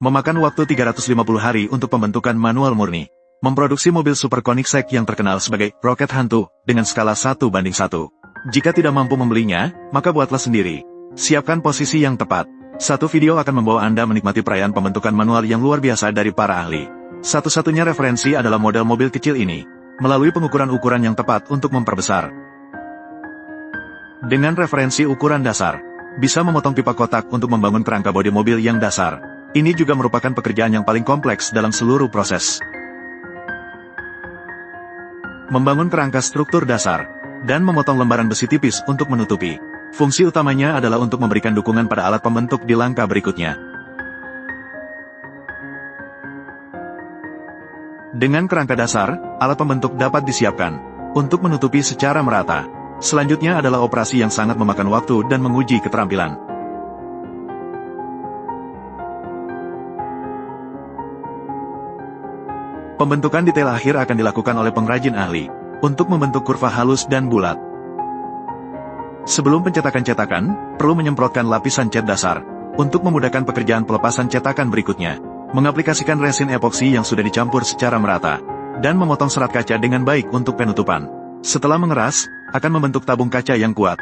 Memakan waktu 350 hari untuk pembentukan manual murni. Memproduksi mobil Super Koenigsegg yang terkenal sebagai roket hantu, dengan skala 1:1. Jika tidak mampu membelinya, maka buatlah sendiri. Siapkan posisi yang tepat. Satu video akan membawa Anda menikmati perayaan pembentukan manual yang luar biasa dari para ahli. Satu-satunya referensi adalah model mobil kecil ini, melalui pengukuran-ukuran yang tepat untuk memperbesar. Dengan referensi ukuran dasar, bisa memotong pipa kotak untuk membangun kerangka bodi mobil yang dasar. Ini juga merupakan pekerjaan yang paling kompleks dalam seluruh proses. Membangun kerangka struktur dasar, dan memotong lembaran besi tipis untuk menutupi. Fungsi utamanya adalah untuk memberikan dukungan pada alat pembentuk di langkah berikutnya. Dengan kerangka dasar, alat pembentuk dapat disiapkan untuk menutupi secara merata. Selanjutnya adalah operasi yang sangat memakan waktu dan menguji keterampilan. Pembentukan detail akhir akan dilakukan oleh pengrajin ahli, untuk membentuk kurva halus dan bulat. Sebelum pencetakan cetakan, perlu menyemprotkan lapisan cat dasar, untuk memudahkan pekerjaan pelepasan cetakan berikutnya. Mengaplikasikan resin epoksi yang sudah dicampur secara merata, dan memotong serat kaca dengan baik untuk penutupan. Setelah mengeras, akan membentuk tabung kaca yang kuat.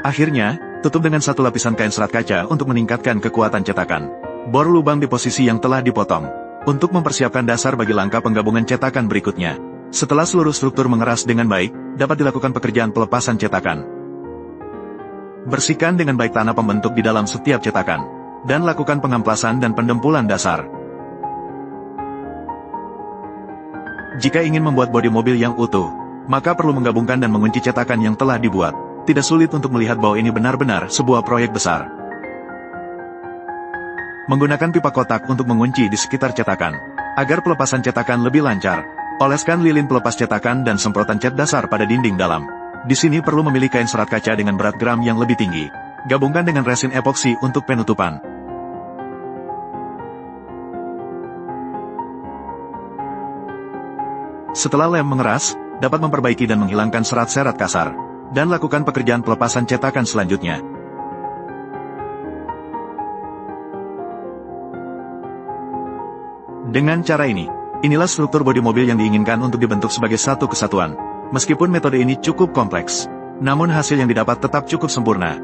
Akhirnya, tutup dengan satu lapisan kain serat kaca untuk meningkatkan kekuatan cetakan. Bor lubang di posisi yang telah dipotong, untuk mempersiapkan dasar bagi langkah penggabungan cetakan berikutnya. Setelah seluruh struktur mengeras dengan baik, dapat dilakukan pekerjaan pelepasan cetakan. Bersihkan dengan baik tanah pembentuk di dalam setiap cetakan, dan lakukan pengamplasan dan pendempulan dasar. Jika ingin membuat bodi mobil yang utuh, maka perlu menggabungkan dan mengunci cetakan yang telah dibuat. Tidak sulit untuk melihat bahwa ini benar-benar sebuah proyek besar. Menggunakan pipa kotak untuk mengunci di sekitar cetakan, agar pelepasan cetakan lebih lancar. Oleskan lilin pelepas cetakan dan semprotan cat dasar pada dinding dalam. Di sini perlu memilih kain serat kaca dengan berat gram yang lebih tinggi. Gabungkan dengan resin epoksi untuk penutupan. Setelah lem mengeras, dapat memperbaiki dan menghilangkan serat-serat kasar, dan lakukan pekerjaan pelepasan cetakan selanjutnya. Dengan cara ini, inilah struktur bodi mobil yang diinginkan untuk dibentuk sebagai satu kesatuan. Meskipun metode ini cukup kompleks, namun hasil yang didapat tetap cukup sempurna.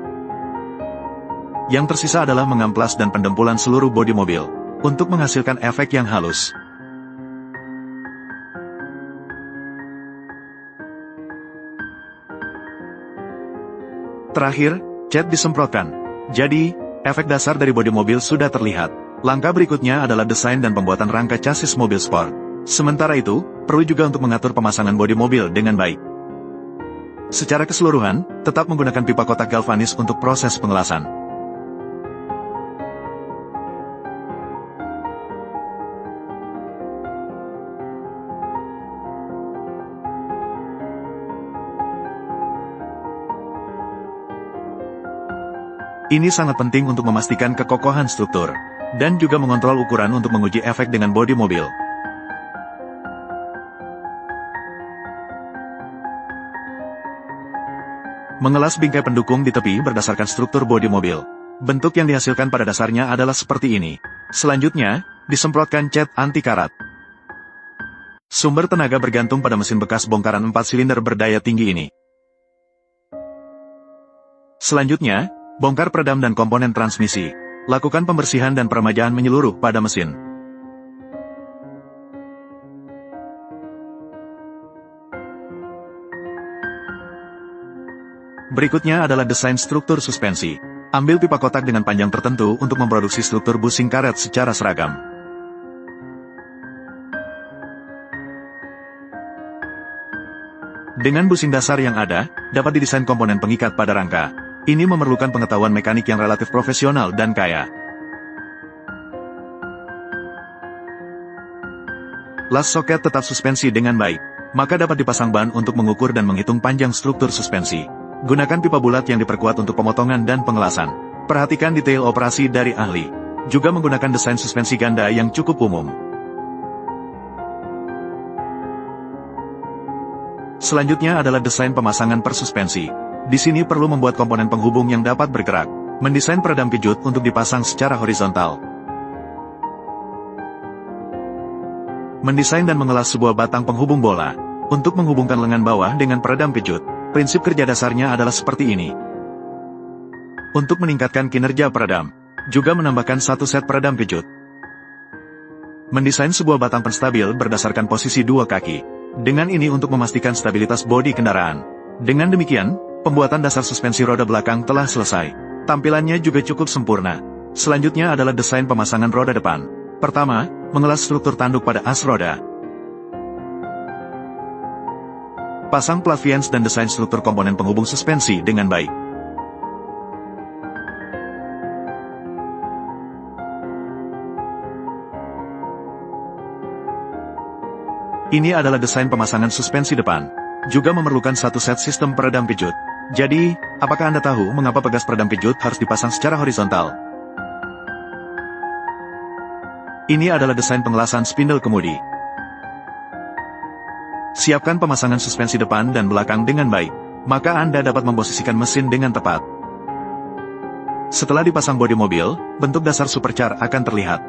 Yang tersisa adalah mengamplas dan pendempulan seluruh bodi mobil, untuk menghasilkan efek yang halus. Terakhir, cat disemprotkan. Jadi, efek dasar dari bodi mobil sudah terlihat. Langkah berikutnya adalah desain dan pembuatan rangka chassis mobil sport. Sementara itu, perlu juga untuk mengatur pemasangan bodi mobil dengan baik. Secara keseluruhan, tetap menggunakan pipa kotak galvanis untuk proses pengelasan. Ini sangat penting untuk memastikan kekokohan struktur, dan juga mengontrol ukuran untuk menguji efek dengan bodi mobil. Mengelas bingkai pendukung di tepi berdasarkan struktur bodi mobil. Bentuk yang dihasilkan pada dasarnya adalah seperti ini. Selanjutnya, disemprotkan cat anti karat. Sumber tenaga bergantung pada mesin bekas bongkaran 4 silinder berdaya tinggi ini. Selanjutnya, bongkar peredam dan komponen transmisi. Lakukan pembersihan dan peremajaan menyeluruh pada mesin. Berikutnya adalah desain struktur suspensi. Ambil pipa kotak dengan panjang tertentu untuk memproduksi struktur busing karet secara seragam. Dengan busing dasar yang ada, dapat didesain komponen pengikat pada rangka. Ini memerlukan pengetahuan mekanik yang relatif profesional dan kaya. Las soket tetap suspensi dengan baik, maka dapat dipasang ban untuk mengukur dan menghitung panjang struktur suspensi. Gunakan pipa bulat yang diperkuat untuk pemotongan dan pengelasan. Perhatikan detail operasi dari ahli. Juga menggunakan desain suspensi ganda yang cukup umum. Selanjutnya adalah desain pemasangan per suspensi. Di sini perlu membuat komponen penghubung yang dapat bergerak. Mendesain peredam kejut untuk dipasang secara horizontal. Mendesain dan mengelas sebuah batang penghubung bola. Untuk menghubungkan lengan bawah dengan peredam kejut, prinsip kerja dasarnya adalah seperti ini. Untuk meningkatkan kinerja peredam, juga menambahkan satu set peredam kejut. Mendesain sebuah batang penstabil berdasarkan posisi dua kaki. Dengan ini untuk memastikan stabilitas bodi kendaraan. Dengan demikian, pembuatan dasar suspensi roda belakang telah selesai. Tampilannya juga cukup sempurna. Selanjutnya adalah desain pemasangan roda depan. Pertama, mengelas struktur tanduk pada as roda. Pasang plat fians dan desain struktur komponen penghubung suspensi dengan baik. Ini adalah desain pemasangan suspensi depan. Juga memerlukan satu set sistem peredam kejut. Jadi, apakah Anda tahu mengapa pegas peredam kejut harus dipasang secara horizontal? Ini adalah desain pengelasan spindle kemudi. Siapkan pemasangan suspensi depan dan belakang dengan baik, maka Anda dapat memposisikan mesin dengan tepat. Setelah dipasang bodi mobil, bentuk dasar supercar akan terlihat.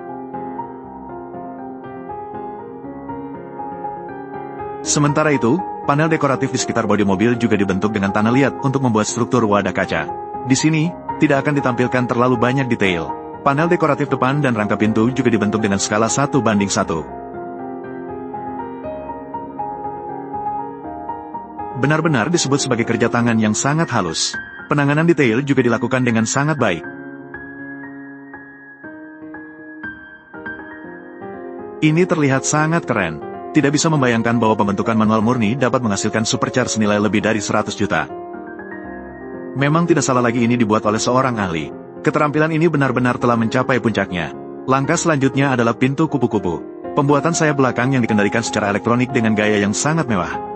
Sementara itu, panel dekoratif di sekitar bodi mobil juga dibentuk dengan tanah liat untuk membuat struktur wadah kaca. Di sini, tidak akan ditampilkan terlalu banyak detail. Panel dekoratif depan dan rangka pintu juga dibentuk dengan skala 1:1. Benar-benar disebut sebagai kerja tangan yang sangat halus. Penanganan detail juga dilakukan dengan sangat baik. Ini terlihat sangat keren. Tidak bisa membayangkan bahwa pembentukan manual murni dapat menghasilkan supercar senilai lebih dari 100 juta. Memang tidak salah lagi ini dibuat oleh seorang ahli. Keterampilan ini benar-benar telah mencapai puncaknya. Langkah selanjutnya adalah pintu kupu-kupu. Pembuatan sayap belakang yang dikendalikan secara elektronik dengan gaya yang sangat mewah.